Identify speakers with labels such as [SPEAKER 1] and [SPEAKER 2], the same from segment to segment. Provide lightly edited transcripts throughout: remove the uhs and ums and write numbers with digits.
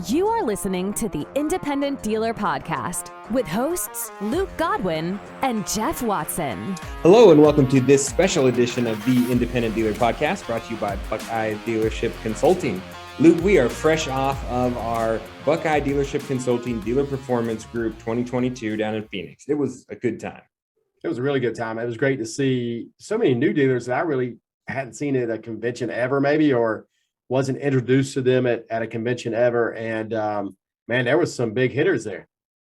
[SPEAKER 1] You are listening to the Independent Dealer Podcast with hosts Luke Godwin and Jeff Watson.
[SPEAKER 2] Hello and welcome to this special edition of the Independent Dealer Podcast brought to you by Buckeye Dealership Consulting. Luke, we are fresh off of our Buckeye Dealership Consulting Dealer Performance Group 2022 down in Phoenix. It was a good time.
[SPEAKER 3] It was a really good time. It was great to see so many new dealers that I really hadn't seen at a convention ever, maybe, or wasn't introduced to them at a convention ever. And man, there was some big hitters there.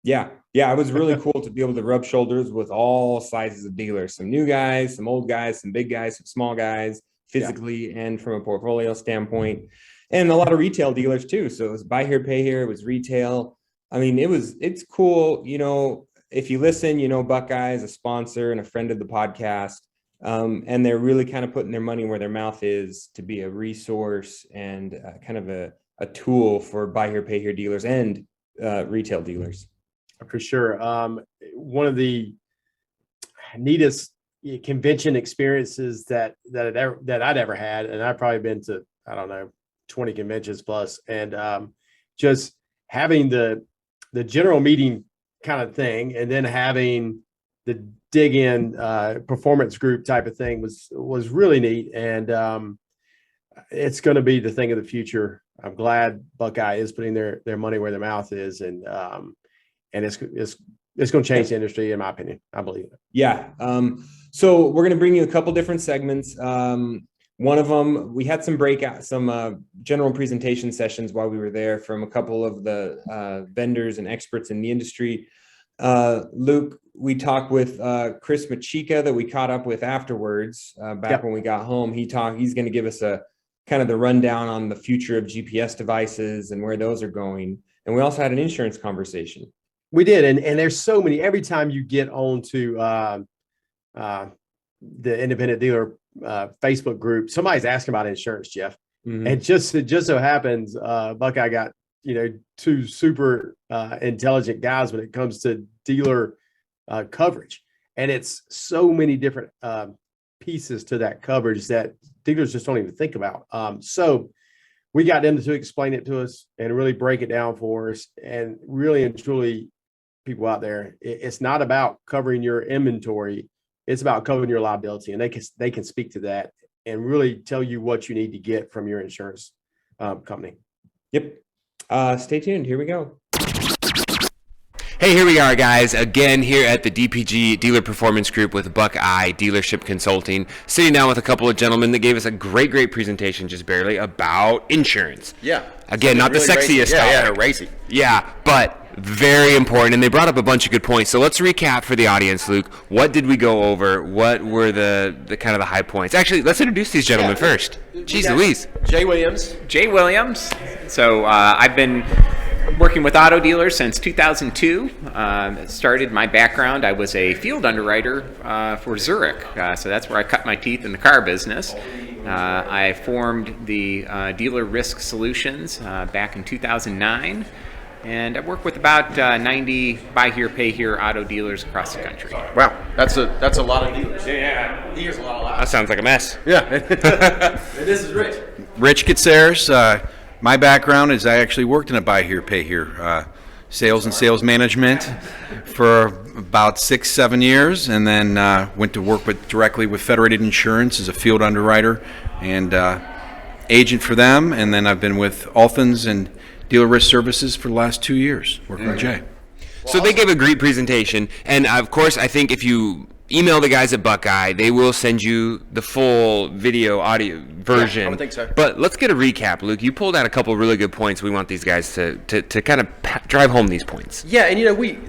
[SPEAKER 2] Yeah, it was really cool to be able to rub shoulders with all sizes of dealers, some new guys, some old guys, some big guys, some small guys, physically and from a portfolio standpoint, and a lot of retail dealers too. So it was buy here, pay here. It was retail. I mean, it's cool. You know, if you listen, you know, Buckeye is a sponsor and a friend of the podcast. And they're really kind of putting their money where their mouth is to be a resource and kind of a tool for buy here, pay here dealers and retail dealers.
[SPEAKER 3] For sure. One of the neatest convention experiences that I'd ever had, and I've probably been to, 20 conventions plus, and just having the general meeting kind of thing, and then having the dig in performance group type of thing was really neat. And it's going to be the thing of the future. I'm glad Buckeye is putting their money where their mouth is. And it's going to change the industry, in my opinion. I believe it.
[SPEAKER 2] Yeah. So we're going to bring you a couple different segments. One of them, we had some general presentation sessions while we were there from a couple of the vendors and experts in the industry. Luke, we talked with Chris Machika that we caught up with afterwards back when we got home. He's going to give us a kind of the rundown on the future of GPS devices and where those are going. And we also had an insurance conversation.
[SPEAKER 3] We did. And there's so many, every time you get onto the Independent Dealer Facebook group, somebody's asking about insurance, Jeff. Mm-hmm. And it just so happens Buckeye got two super intelligent guys when it comes to dealer coverage. And it's so many different pieces to that coverage that dealers just don't even think about. So we got them to explain it to us and really break it down for us. And really and truly, people out there, it's not about covering your inventory. It's about covering your liability. And they can speak to that and really tell you what you need to get from your insurance company.
[SPEAKER 2] Yep. Stay tuned. Here we go.
[SPEAKER 4] Hey, here we are, guys, again here at the DPG Dealer Performance Group with Buckeye Dealership Consulting, sitting down with a couple of gentlemen that gave us a great presentation, just barely, about insurance.
[SPEAKER 3] Yeah.
[SPEAKER 4] Again, not really the sexiest stuff.
[SPEAKER 3] Yeah, racy.
[SPEAKER 4] Yeah, but very important, and they brought up a bunch of good points. So let's recap for the audience, Luke. What did we go over? What were the kind of the high points? Actually, let's introduce these gentlemen first. Jeez Louise.
[SPEAKER 3] Jay Williams.
[SPEAKER 5] So I've been working with auto dealers since 2002. Started my background, I was a field underwriter for Zurich. So that's where I cut my teeth in the car business. I formed the Dealer Risk Solutions back in 2009. And I work with about 90 buy here, pay here auto dealers across the country.
[SPEAKER 3] Wow, that's a lot of dealers. Yeah, he hears a lot of
[SPEAKER 4] That sounds like a mess.
[SPEAKER 3] Yeah. And this is Rich.
[SPEAKER 6] Rich Gutierrez. My background is I actually worked in a buy here, pay here, sales and sales management for about 6-7 years, and then went to work directly with Federated Insurance as a field underwriter and agent for them. And then I've been with Althans and Dealer Risk Services for the last 2 years, working with Jay.
[SPEAKER 4] So they gave a great presentation, and of course, I think if you email the guys at Buckeye, they will send you the full video audio version.
[SPEAKER 3] Yeah, I would think so.
[SPEAKER 4] But let's get a recap, Luke. You pulled out a couple of really good points. We want these guys to kind of drive home these points.
[SPEAKER 3] Yeah, and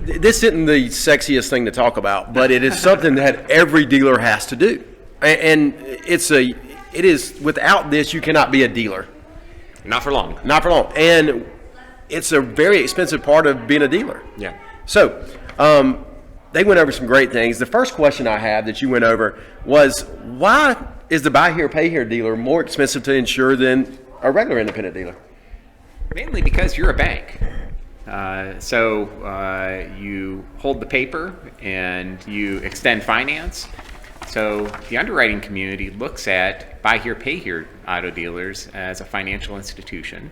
[SPEAKER 3] this isn't the sexiest thing to talk about, but it is something that every dealer has to do, and it is without this you cannot be a dealer.
[SPEAKER 4] Not for long.
[SPEAKER 3] And it's a very expensive part of being a dealer.
[SPEAKER 4] Yeah.
[SPEAKER 3] So they went over some great things. The first question I had that you went over was, why is the buy here, pay here dealer more expensive to insure than a regular independent dealer?
[SPEAKER 5] Mainly because you're a bank. So you hold the paper and you extend finance. So the underwriting community looks at buy here, pay here auto dealers as a financial institution.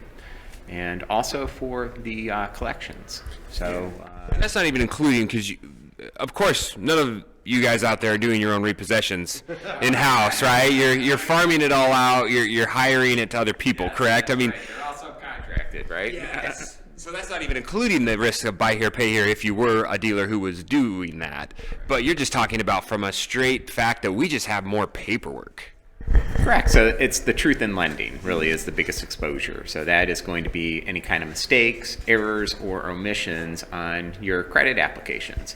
[SPEAKER 5] and also for the collections. So
[SPEAKER 4] And that's not even including, because of course none of you guys out there are doing your own repossessions in house, right? You're farming it all out. You're hiring it to other people, correct? I mean,
[SPEAKER 5] they're all subcontracted, right?
[SPEAKER 4] yes. So that's not even including the risk of buy here, pay here if you were a dealer who was doing that. But you're just talking about from a straight fact that we just have more paperwork.
[SPEAKER 5] Correct. So it's the truth in lending really is the biggest exposure. So that is going to be any kind of mistakes, errors, or omissions on your credit applications.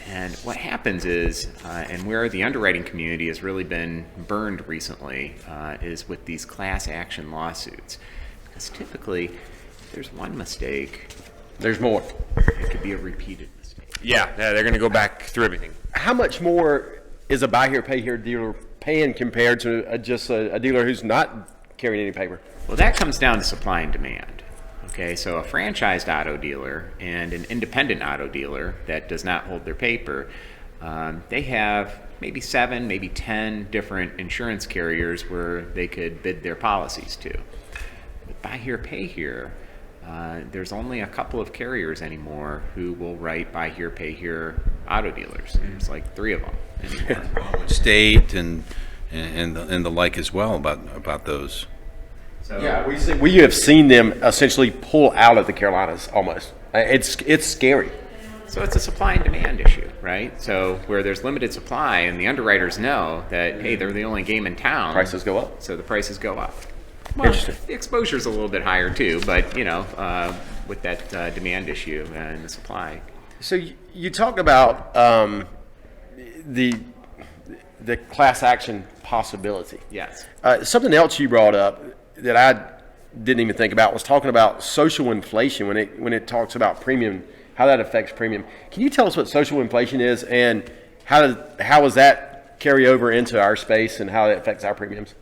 [SPEAKER 5] And what happens is, and where the underwriting community has really been burned recently, is with these class action lawsuits. Because typically, if there's one mistake,
[SPEAKER 3] There's more.
[SPEAKER 5] it could be a repeated mistake.
[SPEAKER 4] Yeah, they're going to go back through everything.
[SPEAKER 3] How much more is a buy here, pay here dealer paying compared to just a dealer who's not carrying any paper?
[SPEAKER 5] Well, that comes down to supply and demand. Okay, so a franchised auto dealer and an independent auto dealer that does not hold their paper, they have maybe 7, maybe 10 different insurance carriers where they could bid their policies to. With buy here, pay here, there's only a couple of carriers anymore who will write buy here, pay here auto dealers. There's like 3 of them anymore.
[SPEAKER 6] State and the like as well about those.
[SPEAKER 5] So,
[SPEAKER 3] Yeah, we have seen them essentially pull out of the Carolinas almost. It's scary.
[SPEAKER 5] So it's a supply and demand issue, right? So where there's limited supply and the underwriters know that, hey, they're the only game in town.
[SPEAKER 3] Prices go up.
[SPEAKER 5] So the prices go up. Well,
[SPEAKER 3] Interesting.
[SPEAKER 5] the exposure's a little bit higher too, but with that demand issue and the supply.
[SPEAKER 3] So you talk about the class action possibility.
[SPEAKER 5] Yes.
[SPEAKER 3] Something else you brought up that I didn't even think about was talking about social inflation when it talks about premium, how that affects premium. Can you tell us what social inflation is and how does that carry over into our space and how it affects our premiums?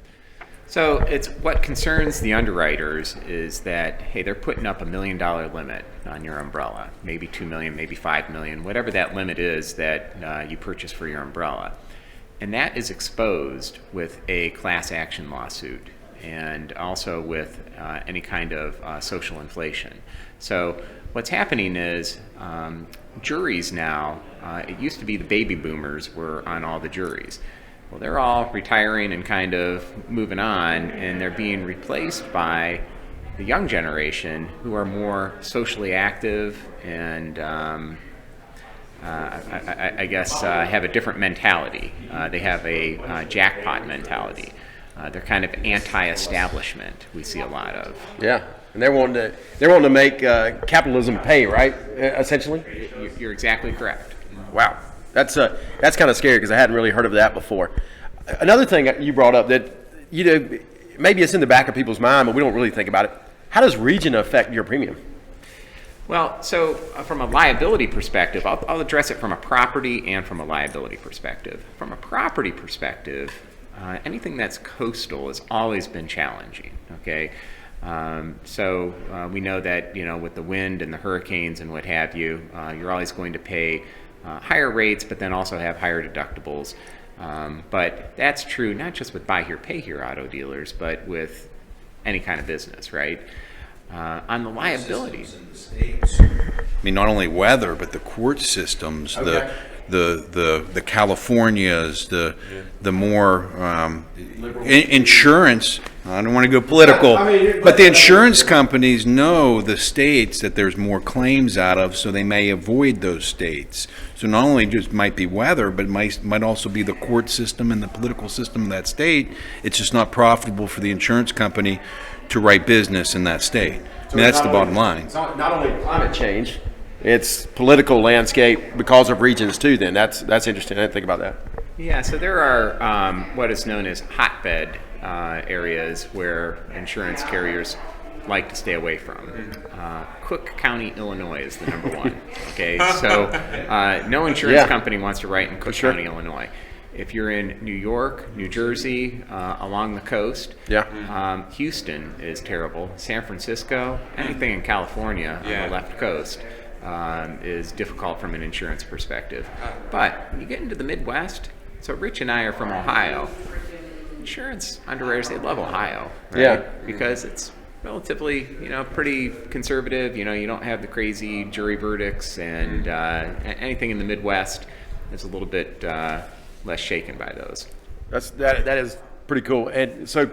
[SPEAKER 5] So it's what concerns the underwriters is that, hey, they're putting up $1 million limit on your umbrella, maybe 2 million, maybe 5 million, whatever that limit is that you purchase for your umbrella. And that is exposed with a class action lawsuit and also with any kind of social inflation. So what's happening is juries now, it used to be the baby boomers were on all the juries. Well, they're all retiring and kind of moving on, and they're being replaced by the young generation who are more socially active and I guess have a different mentality. They have a jackpot mentality. They're kind of anti-establishment. We see a lot of.
[SPEAKER 3] Yeah, and they're wanting to make capitalism pay, right? Essentially.
[SPEAKER 5] You're exactly correct.
[SPEAKER 3] Wow, that's kind of scary because I hadn't really heard of that before. Another thing you brought up that maybe it's in the back of people's mind, but we don't really think about it. How does region affect your premium?
[SPEAKER 5] Well, so from a liability perspective, I'll address it from a property and from a liability perspective. From a property perspective, anything that's coastal has always been challenging, okay? So we know that, with the wind and the hurricanes and what have you, you're always going to pay higher rates, but then also have higher deductibles. But that's true not just with buy here, pay here auto dealers, but with any kind of business, right? On the liability.
[SPEAKER 6] I mean, not only weather, but the court systems, the Californias, the more insurance. I don't want to go political, but the insurance companies know the states that there's more claims out of, so they may avoid those states. So not only just might be weather, but it might also be the court system and the political system of that state. It's just not profitable for the insurance company to write business in that state. I mean, that's the bottom line.
[SPEAKER 3] It's not only climate change, it's political landscape because of regions too. Then that's interesting. I didn't think about that.
[SPEAKER 5] Yeah, so there are what is known as hotbed areas where insurance carriers like to stay away from. Cook County, Illinois is the #1. Okay, so no insurance company wants to write in Cook County, Illinois. If you're in New York, New Jersey, along the coast, Houston is terrible. San Francisco, anything in California on the left coast is difficult from an insurance perspective. But when you get into the Midwest, so Rich and I are from Ohio. Insurance underwriters, they love Ohio, right? Because it's relatively, pretty conservative. You don't have the crazy jury verdicts, and anything in the Midwest is a little bit less shaken by those.
[SPEAKER 3] That is pretty cool. And so,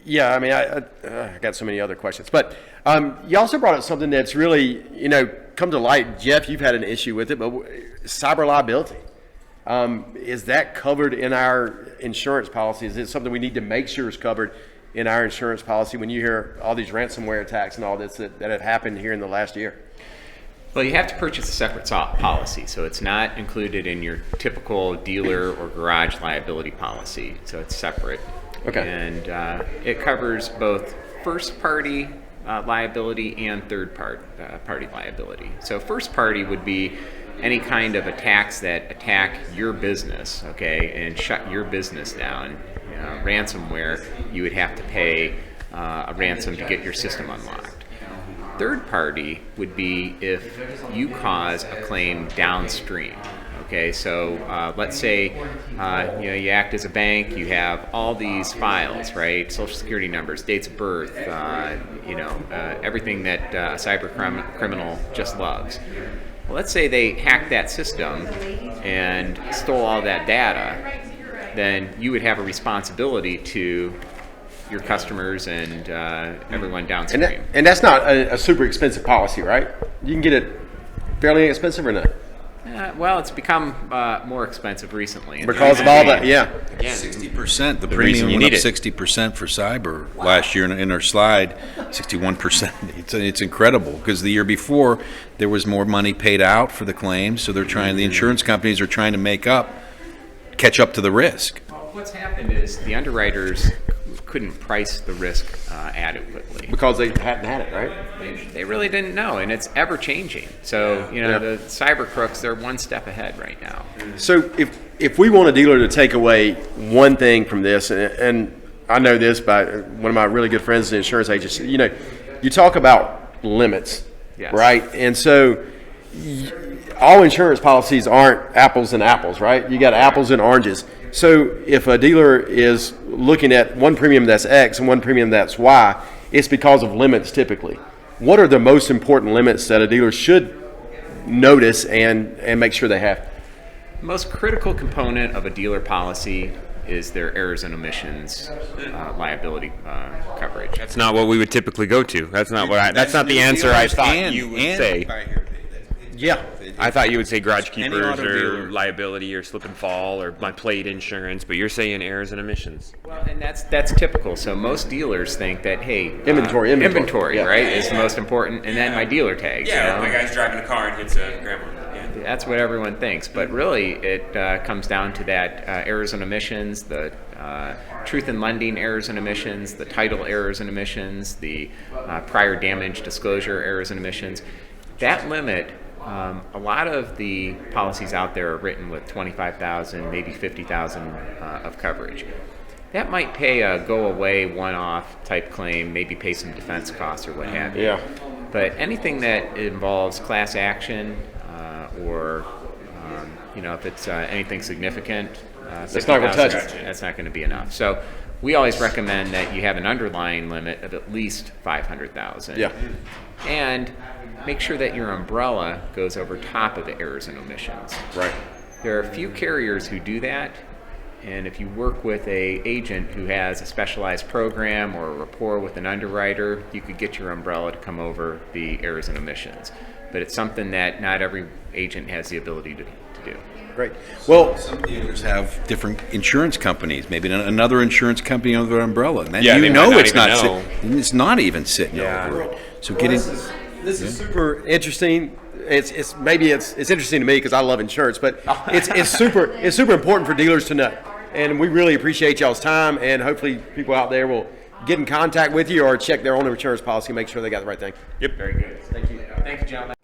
[SPEAKER 3] yeah, I mean, I got so many other questions, but you also brought up something that's really, come to light. Jeff, you've had an issue with it, but cyber liability. Is that covered in our insurance policy? Is it something we need to make sure is covered in our insurance policy when you hear all these ransomware attacks and all this that have happened here in the last year?
[SPEAKER 5] Well, you have to purchase a separate policy, so it's not included in your typical dealer or garage liability policy, so it's separate.
[SPEAKER 3] Okay.
[SPEAKER 5] And it covers both first-party liability and third-party liability. So first-party would be any kind of attacks that attack your business, okay, and shut your business down. Ransomware, you would have to pay a ransom to get your system unlocked. Third party would be if you cause a claim downstream. Okay, so let's say you act as a bank, you have all these files, right? Social security numbers, dates of birth, everything that a cyber criminal just loves. Well, let's say they hacked that system and stole all that data, then you would have a responsibility to your customers and everyone downstream.
[SPEAKER 3] And that's not a super expensive policy, right? You can get it fairly inexpensive or not?
[SPEAKER 5] Well, it's become more expensive recently.
[SPEAKER 3] Because of all that, yeah.
[SPEAKER 6] 60%. The premium went up 60% for cyber last year in our slide, 61%. It's incredible because the year before there was more money paid out for the claims, so the insurance companies are trying to catch up to the risk.
[SPEAKER 5] Well, what's happened is the underwriters couldn't price the risk adequately.
[SPEAKER 3] Because they hadn't had it, right?
[SPEAKER 5] They really didn't know, and it's ever changing. So, the cyber crooks, they're one step ahead right now.
[SPEAKER 3] So if we want a dealer to take away one thing from this, and I know this by one of my really good friends, an insurance agent, you talk about limits,
[SPEAKER 5] yes.
[SPEAKER 3] Right? And so all insurance policies aren't apples and apples, right? You got apples and oranges. So if a dealer is looking at one premium that's X and one premium that's Y, it's because of limits typically. What are the most important limits that a dealer should notice and make sure they have?
[SPEAKER 5] The most critical component of a dealer policy is their errors and omissions liability coverage.
[SPEAKER 4] That's not what we would typically go to. That's not the answer I thought you would say.
[SPEAKER 3] Yeah.
[SPEAKER 4] I thought you would say garage keepers or
[SPEAKER 6] dealer.
[SPEAKER 4] liability or slip and fall or my plate insurance, but you're saying errors and omissions.
[SPEAKER 5] Well, and that's typical. So most dealers think that, hey,
[SPEAKER 3] Inventory,
[SPEAKER 5] yeah.
[SPEAKER 3] right,
[SPEAKER 5] is the most important, and then my dealer tags.
[SPEAKER 4] My guy's driving a car and hits a grandma. Yeah.
[SPEAKER 5] That's what everyone thinks, but really it comes down to that errors and omissions, the truth in lending errors and omissions, the title errors and omissions, the prior damage disclosure errors and omissions. That limit. A lot of the policies out there are written with 25,000, maybe 50,000 of coverage. That might pay a go-away, one-off type claim, maybe pay some defense costs or what have you.
[SPEAKER 3] Yeah.
[SPEAKER 5] But anything that involves class action or if it's anything significant,
[SPEAKER 3] That's not going to touch it.
[SPEAKER 5] That's not going to be enough. So we always recommend that you have an underlying limit of at least 500,000.
[SPEAKER 3] Yeah.
[SPEAKER 5] And make sure that your umbrella goes over top of the errors and omissions.
[SPEAKER 3] Right.
[SPEAKER 5] There are a few carriers who do that, and if you work with an agent who has a specialized program or a rapport with an underwriter, you could get your umbrella to come over the errors and omissions. But it's something that not every agent has the ability to do.
[SPEAKER 3] Great. Well,
[SPEAKER 6] some dealers have different insurance companies, maybe another insurance company under their umbrella, and then it's not even sitting over it. So
[SPEAKER 3] this is super interesting. It's interesting to me because I love insurance, but it's super important for dealers to know. And we really appreciate y'all's time, and hopefully people out there will get in contact with you or check their own insurance policy and make sure they got the right thing.
[SPEAKER 4] Yep.
[SPEAKER 5] Very good. Thank you. Thank you, gentlemen.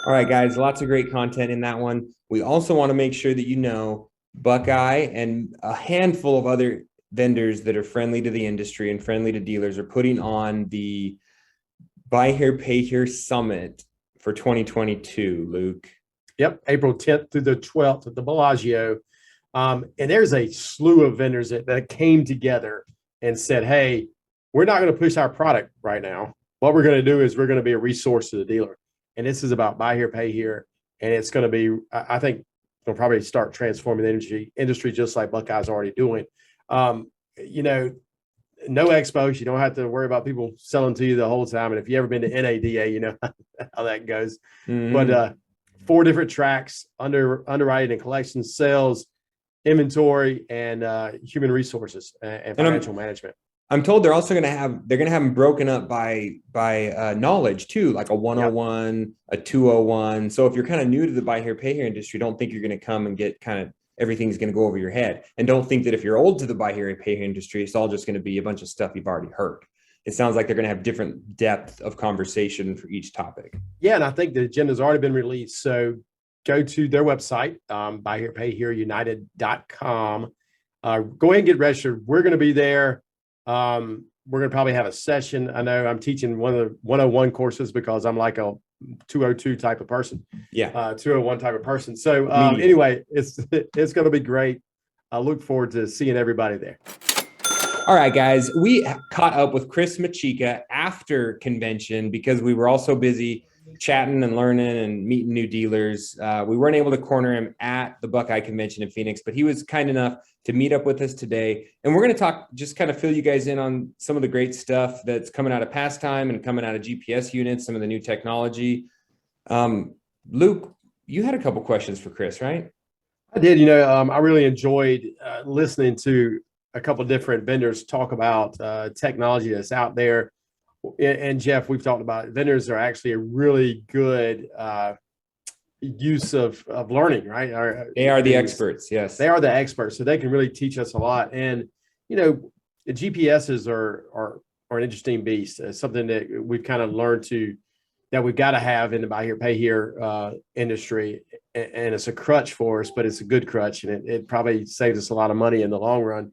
[SPEAKER 2] All right, guys, lots of great content in that one. We also want to make sure that you know Buckeye and a handful of other vendors that are friendly to the industry and friendly to dealers are putting on the Buy Here, Pay Here Summit for 2022, Luke.
[SPEAKER 3] Yep, April 10th through the 12th at the Bellagio. And there's a slew of vendors that came together and said, hey, we're not going to push our product right now. What we're going to do is we're going to be a resource to the dealer. And this is about buy here, pay here. And it's going to be, I think, we'll probably start transforming the industry just like Buckeye's already doing. You know, no expos. You don't have to worry about people selling to you the whole time. And if you ever been to NADA, you know how that goes.
[SPEAKER 2] Mhm.
[SPEAKER 3] But 4 different tracks: underwriting and collections, sales, inventory, and human resources and financial management.
[SPEAKER 2] I'm told they're also going to have them broken up by knowledge too, like a 101, a 201. So if you're kind of new to the buy here, pay here industry, don't think you're going to come and get kind of everything's going to go over your head. And don't think that if you're old to the buy here and pay here industry, it's all just going to be a bunch of stuff you've already heard. It sounds like they're going to have different depth of conversation for each topic.
[SPEAKER 3] Yeah, and I think the agenda's already been released. So go to their website, buyherepayhereunited.com. Go ahead and get registered. We're going to be there. We're going to probably have a session. I know I'm teaching one of the 101 courses because I'm like a 202 type of person.
[SPEAKER 2] Yeah.
[SPEAKER 3] 201 type of person. So anyway, it's going to be great. I look forward to seeing everybody there.
[SPEAKER 2] All right, guys, we caught up with Chris Machika after convention because we were all so busy chatting and learning and meeting new dealers. We weren't able to corner him at the Buckeye convention in Phoenix, but he was kind enough to meet up with us today. And we're going to talk, just kind of fill you guys in on some of the great stuff that's coming out of Pastime and coming out of GPS units, some of the new technology. Luke, you had a couple questions for Chris, right?
[SPEAKER 3] I did. You know, I really enjoyed listening to a couple of different vendors talk about technology that's out there. And Jeff, we've talked about it. Vendors are actually a really good use of learning, right?
[SPEAKER 2] They are the experts. Yes,
[SPEAKER 3] they are the experts, so they can really teach us a lot. And you know, the GPSs are an interesting beast. It's something that we've kind of learned that we've got to have in the buy here, pay here industry, and it's a crutch for us, but it's a good crutch, and it probably saves us a lot of money in the long run.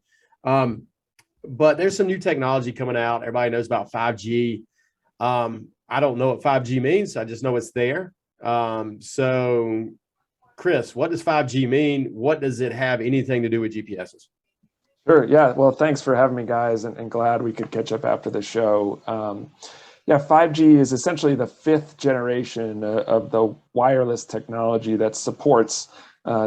[SPEAKER 3] But there's some new technology coming out. Everybody knows about 5G. I don't know what 5G means. I just know it's there. So, Chris, what does 5G mean? What does it have anything to do with GPSs?
[SPEAKER 7] Sure. Yeah. Well, thanks for having me, guys, and glad we could catch up after the show. 5G is essentially the 5th generation of the wireless technology that supports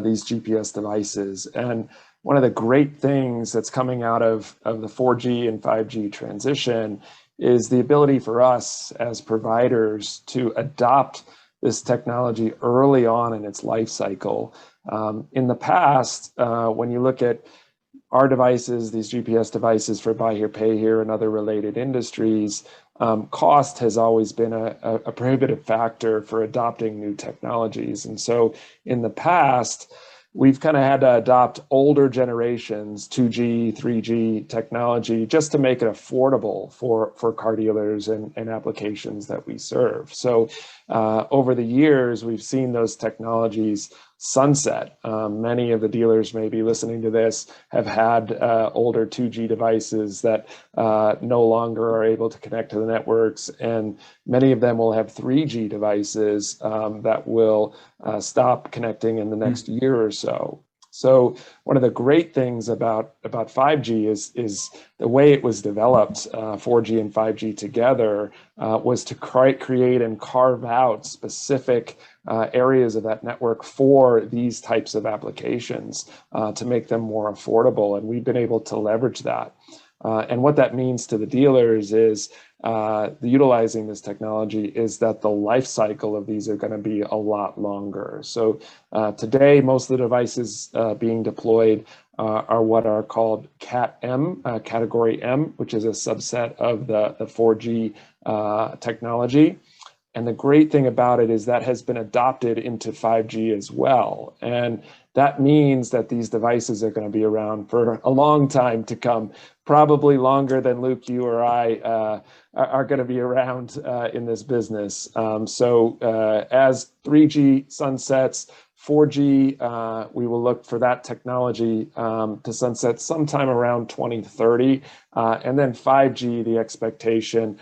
[SPEAKER 7] these GPS devices. And one of the great things that's coming out of the 4G and 5G transition is the ability for us as providers to adopt this technology early on in its life cycle. In the past, when you look at our devices, these GPS devices for buy here, pay here, and other related industries, cost has always been a prohibitive factor for adopting new technologies. And so in the past, we've kind of had to adopt older generations, 2G, 3G technology, just to make it affordable for car dealers and applications that we serve. So over the years, we've seen those technologies sunset. Many of the dealers maybe listening to this have had older 2G devices that no longer are able to connect to the networks, and many of them will have 3G devices that will stop connecting in the next year or so. So one of the great things about 5G is the way it was developed, 4G and 5G together, was to create and carve out specific areas of that network for these types of applications to make them more affordable. And we've been able to leverage that. And what that means to the dealers is utilizing this technology is that the life cycle of these are going to be a lot longer. So today, most of the devices being deployed are what are called Cat-M, Category M, which is a subset of the 4G technology. And the great thing about it is that has been adopted into 5G as well. And that means that these devices are going to be around for a long time to come, probably longer than Luke, you or I are going to be around in this business. So as 3G sunsets, 4G, we will look for that technology to sunset sometime around 2030. And then 5G, the expectation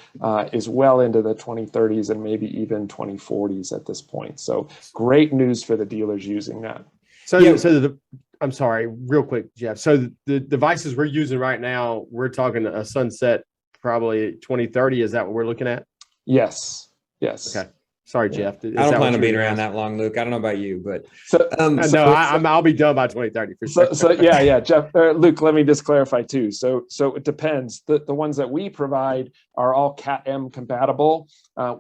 [SPEAKER 7] is well into the 2030s and maybe even 2040s at this point. So great news for the dealers using that.
[SPEAKER 3] I'm sorry, real quick, Jeff. So the devices we're using right now, we're talking a sunset probably 2030. Is that what we're looking at?
[SPEAKER 7] Yes. Yes.
[SPEAKER 3] Okay. Sorry, Jeff. Is
[SPEAKER 2] I don't
[SPEAKER 3] that
[SPEAKER 2] plan
[SPEAKER 3] what
[SPEAKER 2] on
[SPEAKER 3] you
[SPEAKER 2] being
[SPEAKER 3] were
[SPEAKER 2] around
[SPEAKER 3] asking?
[SPEAKER 2] that long, Luke. I don't know about you, but
[SPEAKER 3] I'll be done by 2030 for sure.
[SPEAKER 7] Yeah, Jeff, Luke, let me just clarify too. So it depends. The ones that we provide are all Cat M compatible,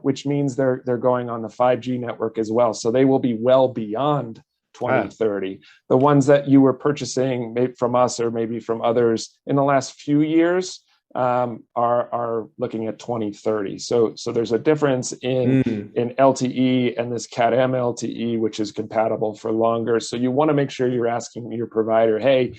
[SPEAKER 7] which means they're going on the 5G network as well. So they will be well beyond 2030. The ones that you were purchasing maybe from us or maybe from others in the last few years are looking at 2030. So there's a difference in LTE and this Cat M LTE, which is compatible for longer. So you want to make sure you're asking your provider, hey,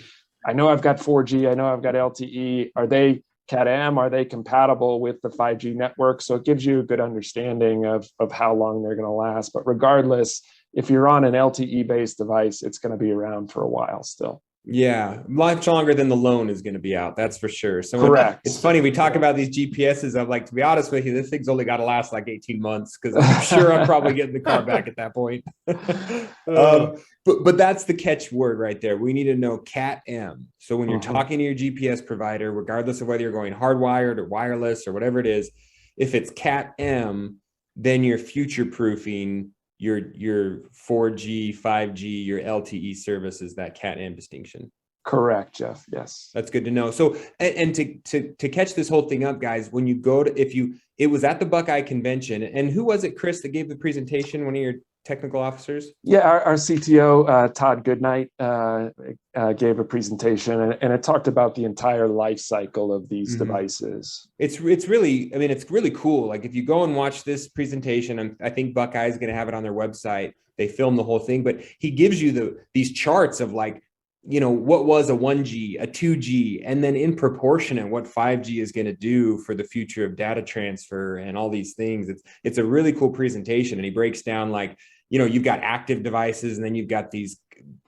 [SPEAKER 7] I know I've got 4G, I know I've got LTE. Are they Cat M? Are they compatible with the 5G network? So it gives you a good understanding of how long they're going to last. But regardless, if you're on an LTE based device, it's going to be around for a while still.
[SPEAKER 2] Yeah, much longer than the loan is going to be out. That's for sure. So
[SPEAKER 7] correct.
[SPEAKER 2] It's funny, we talk about these GPSs. I'm like, to be honest with you, this thing's only got to last like 18 months because I'm sure I'm probably getting the car back at that point. But that's the catch word right there. We need to know Cat M. So when you're talking to your GPS provider, regardless of whether you're going hardwired or wireless or whatever it is, if it's Cat M, then you're future proofing your 4G, 5G, your LTE services, that Cat M distinction.
[SPEAKER 7] Correct, Jeff. Yes.
[SPEAKER 2] That's good to know. So, and to catch this whole thing up, guys, when you go to, it was at the Buckeye convention, and who was it, Chris, that gave the presentation? One of your technical officers?
[SPEAKER 7] Yeah, our CTO, Todd Goodnight, gave a presentation, and it talked about the entire life cycle of these devices.
[SPEAKER 2] It's really, I mean, it's really cool. Like if you go and watch this presentation, I think Buckeye is going to have it on their website. They filmed the whole thing, but he gives you these charts of like, you know, what was a 1G, a 2G, and then in proportion what 5G is going to do for the future of data transfer and all these things. It's a really cool presentation. And he breaks down like, you know, you've got active devices and then you've got these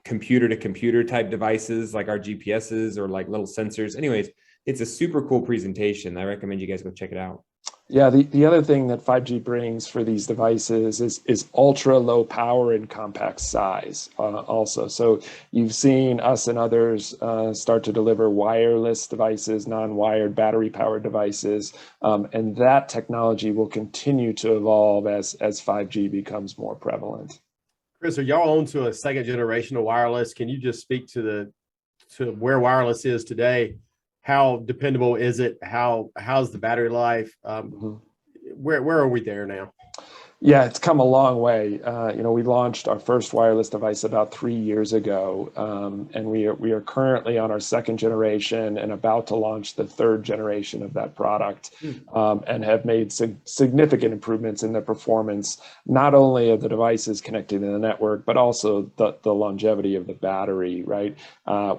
[SPEAKER 2] computer to computer type devices like our GPSs or like little sensors. Anyways, it's a super cool presentation. I recommend you guys go check it out.
[SPEAKER 7] Yeah, the other thing that 5G brings for these devices is ultra low power and compact size also. So you've seen us and others start to deliver wireless devices, non-wired battery powered devices, and that technology will continue to evolve as 5G becomes more prevalent.
[SPEAKER 3] Chris, are y'all on to a second generation of wireless? Can you just speak to where wireless is today? How dependable is it? How's the battery life? Where are we there now?
[SPEAKER 7] Yeah, it's come a long way. We launched our first wireless device about 3 years ago, and we are currently on our second generation and about to launch the third generation of that product, and have made significant improvements in the performance, not only of the devices connected to the network, but also the longevity of the battery, right?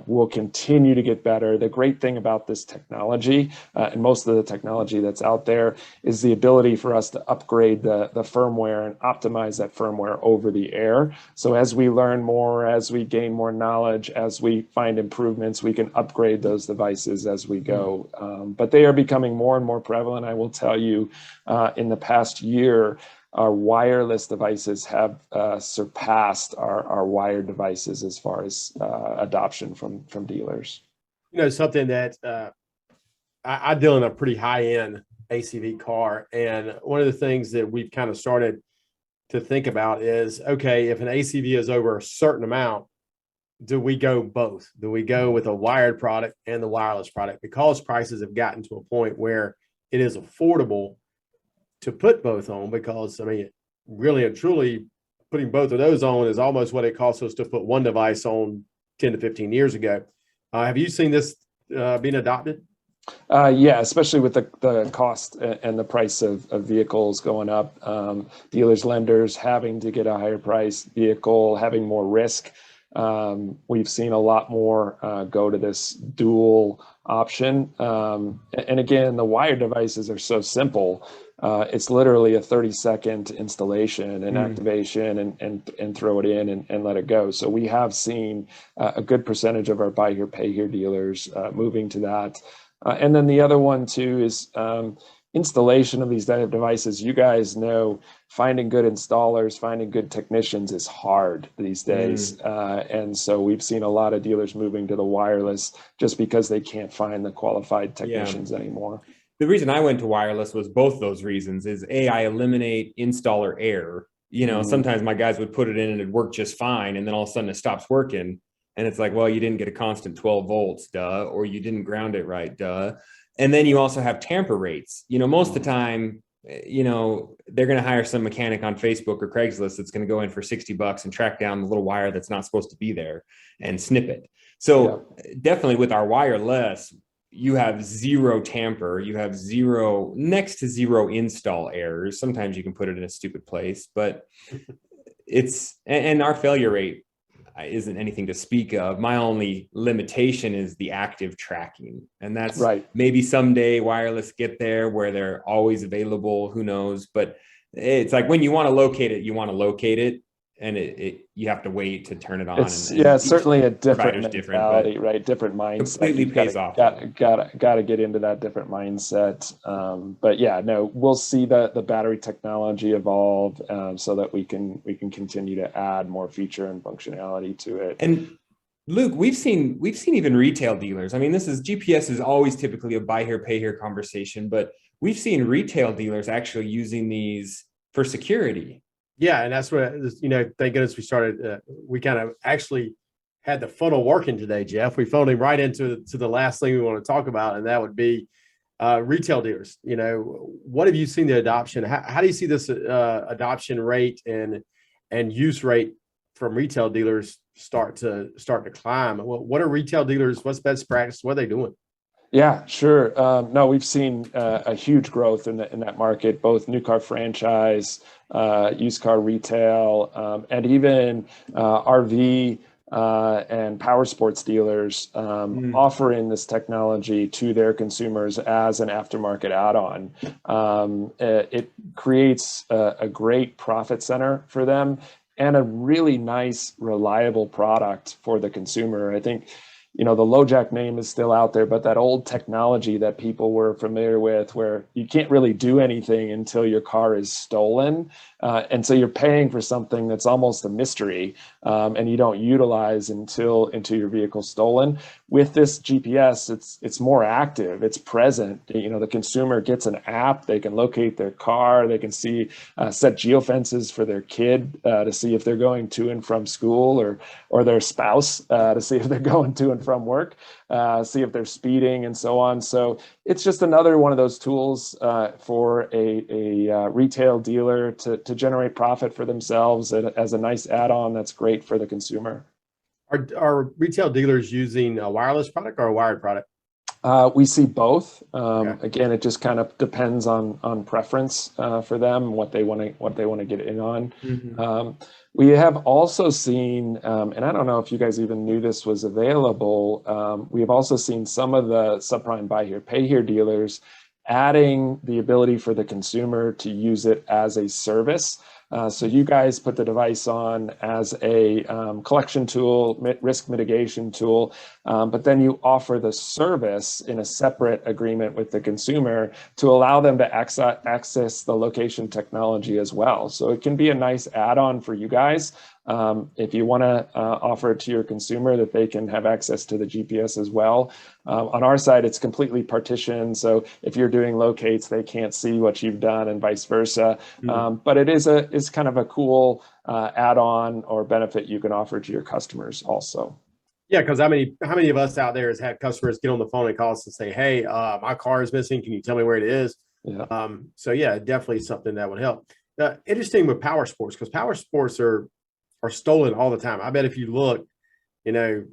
[SPEAKER 7] We'll continue to get better. The great thing about this technology, and most of the technology that's out there, is the ability for us to upgrade the firmware and optimize that firmware over the air. So as we learn more, as we gain more knowledge, as we find improvements, we can upgrade those devices as we go. But they are becoming more and more prevalent. I will tell you, in the past year, our wireless devices have surpassed our wired devices as far as adoption from dealers.
[SPEAKER 3] You know, something that I deal in a pretty high-end ACV car. And one of the things that we've kind of started to think about is, okay, if an ACV is over a certain amount, do we go both? Do we go with a wired product and the wireless product? Because prices have gotten to a point where it is affordable to put both on, because, I mean, really and truly putting both of those on is almost what it cost us to put one device on 10 to 15 years ago. Have you seen this being adopted?
[SPEAKER 7] Yeah, especially with the cost and the price of vehicles going up, dealers, lenders having to get a higher price vehicle, having more risk. We've seen a lot more go to this dual option. And again, the wired devices are so simple. It's literally a 30-second installation and activation and throw it in and let it go. So we have seen a good percentage of our buy here, pay here dealers moving to that. And then the other one too is installation of these devices. You guys know finding good installers, finding good technicians is hard these days. And so we've seen a lot of dealers moving to the wireless just because they can't find the qualified technicians anymore.
[SPEAKER 2] the reason I went to wireless was both those reasons. Is I eliminate installer error. Sometimes my guys would put it in and it'd work just fine, and then all of a sudden it stops working, and it's like, well, you didn't get a constant 12 volts, duh, or you didn't ground it right, duh. And then you also have tamper rates. Most of the time, they're going to hire some mechanic on Facebook or Craigslist that's going to go in for $60 and track down the little wire that's not supposed to be there and snip it. So definitely with our wireless, you have zero tamper, you have next to zero install errors. Sometimes you can put it in a stupid place, but and our failure rate isn't anything to speak of. My only limitation is the active tracking. And that's right. Maybe someday wireless get there where they're always available, who knows, but it's like when you want to locate it, and you have to wait to turn it on.
[SPEAKER 7] It's certainly a different mentality, right? Different mindset.
[SPEAKER 2] Completely pays off.
[SPEAKER 7] Got to get into that different mindset. But yeah, no, we'll see the battery technology evolve so that we can continue to add more feature and functionality to it.
[SPEAKER 2] And Luke, we've seen even retail dealers. I mean, GPS is always typically a buy here, pay here conversation, but we've seen retail dealers actually using these for security.
[SPEAKER 3] Yeah, and that's what, thank goodness we started. We kind of actually had the funnel working today, Jeff. We phoned him right into the last thing we want to talk about, and that would be retail dealers. What have you seen the adoption? How do you see this adoption rate and use rate from retail dealers start to climb? What are retail dealers? What's best practice? What are they doing?
[SPEAKER 7] Yeah, sure. No, we've seen a huge growth in that market, both new car franchise, used car retail, and even RV and power sports dealers offering this technology to their consumers as an aftermarket add-on. It creates a great profit center for them and a really nice, reliable product for the consumer. I think the LoJack name is still out there, but that old technology that people were familiar with where you can't really do anything until your car is stolen. And so you're paying for something that's almost a mystery and you don't utilize until your vehicle's stolen. With this GPS, it's more active, it's present. The consumer gets an app, they can locate their car, they can see, set geofences for their kid to see if they're going to and from school or their spouse to see if they're going to and from work, see if they're speeding and so on. So it's just another one of those tools for a retail dealer to generate profit for themselves as a nice add-on that's great for the consumer.
[SPEAKER 3] Are retail dealers using a wireless product or a wired product?
[SPEAKER 7] We see both.
[SPEAKER 3] Okay.
[SPEAKER 7] Again, it just kind of depends on preference for them, what they want to get in on. Mm-hmm. We have also seen, and I don't know if you guys even knew this was available. We have also seen some of the subprime buy here, pay here dealers adding the ability for the consumer to use it as a service. So you guys put the device on as a collection tool, risk mitigation tool, but then you offer the service in a separate agreement with the consumer to allow them to access the location technology as well. So it can be a nice add-on for you guys. If you want to offer it to your consumer that they can have access to the GPS as well. On our side, it's completely partitioned. So if you're doing locates, they can't see what you've done and vice versa. Mm-hmm. But it is kind of a cool add-on or benefit you can offer to your customers also.
[SPEAKER 3] Yeah, because how many of us out there has had customers get on the phone and call us and say, hey, my car is missing. Can you tell me where it is? Yeah. So yeah, definitely something that would help. Interesting with power sports, because power sports are stolen all the time. I bet if you look, a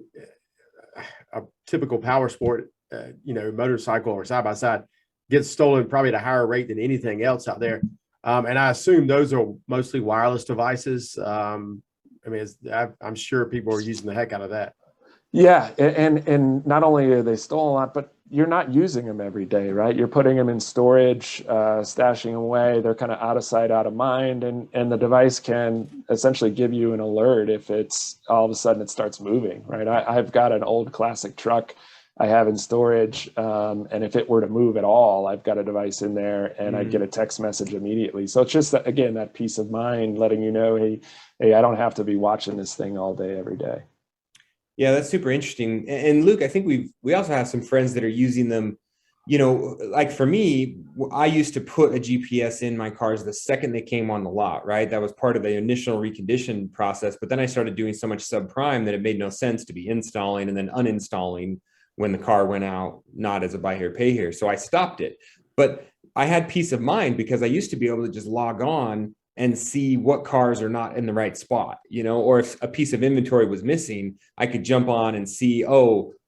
[SPEAKER 3] typical power sport, motorcycle or side by side gets stolen probably at a higher rate than anything else out there. And I assume those are mostly wireless devices. I'm sure people are using the heck out of that.
[SPEAKER 7] Yeah, and not only are they stolen a lot, but you're not using them every day, right? You're putting them in storage, stashing them away. They're kind of out of sight, out of mind, and the device can essentially give you an alert if it's all of a sudden it starts moving, right? I've got an old classic truck I have in storage, and if it were to move at all, I've got a device in there, and I'd get a text message immediately. So it's just again that peace of mind, letting you know, hey, I don't have to be watching this thing all day, every day.
[SPEAKER 2] Yeah, that's super interesting. And Luke, I think we also have some friends that are using them like for me, I used to put a GPS in my cars the second they came on the lot, right? That was part of the initial recondition process. But then I started doing so much subprime that it made no sense to be installing and then uninstalling when the car went out, not as a buy here, pay here. So I stopped it. But I had peace of mind because I used to be able to just log on and see what cars are not in the right spot, or if a piece of inventory was missing, I could jump on and see,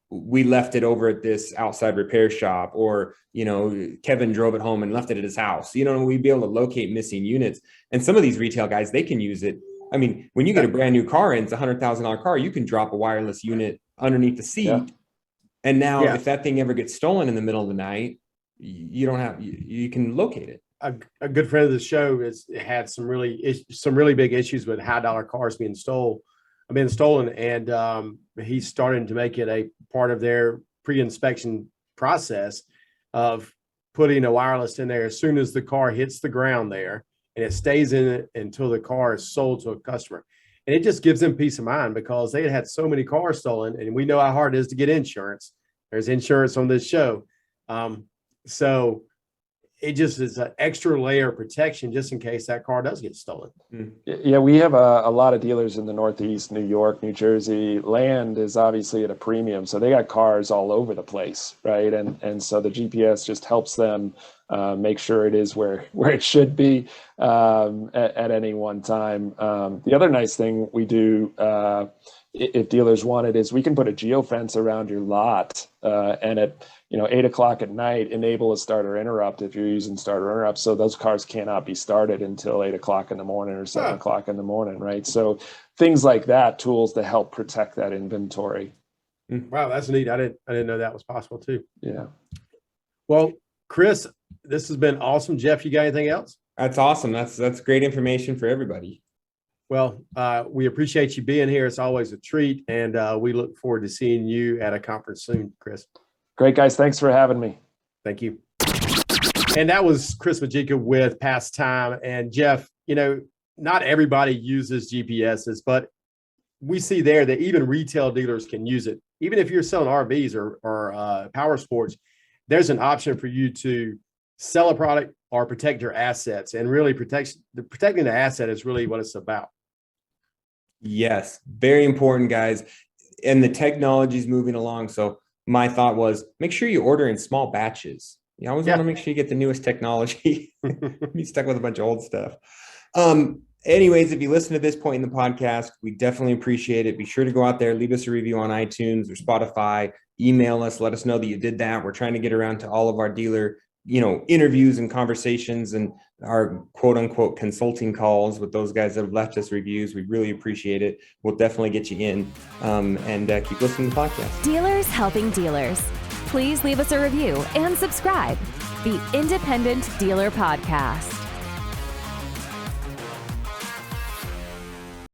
[SPEAKER 2] we left it over at this outside repair shop, or, Kevin drove it home and left it at his house. We'd be able to locate missing units. And some of these retail guys, they can use it. I mean, when you get a brand new car in, it's a $100,000 car, you can drop a wireless unit underneath the seat. Yeah. And now if that thing ever gets stolen in the middle of the night, you can locate it.
[SPEAKER 3] A good friend of the show had some really big issues with high dollar cars being stolen. And he's starting to make it a part of their pre-inspection process of putting a wireless in there as soon as the car hits the ground there, and it stays in it until the car is sold to a customer. And it just gives them peace of mind because they had so many cars stolen, and we know how hard it is to get insurance. There's insurance on this show. So it just is an extra layer of protection just in case that car does get stolen.
[SPEAKER 7] Yeah, we have a lot of dealers in the Northeast, New York, New Jersey. Land is obviously at a premium, so they got cars all over the place, right? And so the GPS just helps them make sure it is where it should be at any one time. The other nice thing we do, if dealers want it, is we can put a geofence around your lot and at 8 o'clock at night, enable a starter interrupt if you're using starter interrupt. So those cars cannot be started until 8 o'clock in the morning or 7 o'clock in the morning, right? So things like that, tools to help protect that inventory.
[SPEAKER 3] Wow, that's neat. I didn't know that was possible too.
[SPEAKER 7] Yeah.
[SPEAKER 3] Well, Chris, this has been awesome. Jeff, you got anything else?
[SPEAKER 2] That's awesome. That's great information for everybody.
[SPEAKER 3] Well, we appreciate you being here. It's always a treat. And we look forward to seeing you at a conference soon, Chris.
[SPEAKER 7] Great, guys. Thanks for having me.
[SPEAKER 3] Thank you. And that was Chris Majika with Pastime. And Jeff, not everybody uses GPSs, but we see there that even retail dealers can use it. Even if you're selling RVs or power sports, there's an option for you to sell a product or protect your assets. And really protecting the asset is really what it's about.
[SPEAKER 2] Yes, very important, guys. And the technology is moving along. So my thought was, make sure you order in small batches. You always want to make sure you get the newest technology. Be stuck with a bunch of old stuff. Anyways, if you listen to this point in the podcast, we definitely appreciate it. Be sure to go out there, leave us a review on iTunes or Spotify, email us, let us know that you did that. We're trying to get around to all of our dealer, interviews and conversations and our quote unquote consulting calls with those guys that have left us reviews. We really appreciate it. We'll definitely get you in and keep listening to the podcast.
[SPEAKER 1] Dealers helping dealers. Please leave us a review and subscribe. The Independent Dealer Podcast.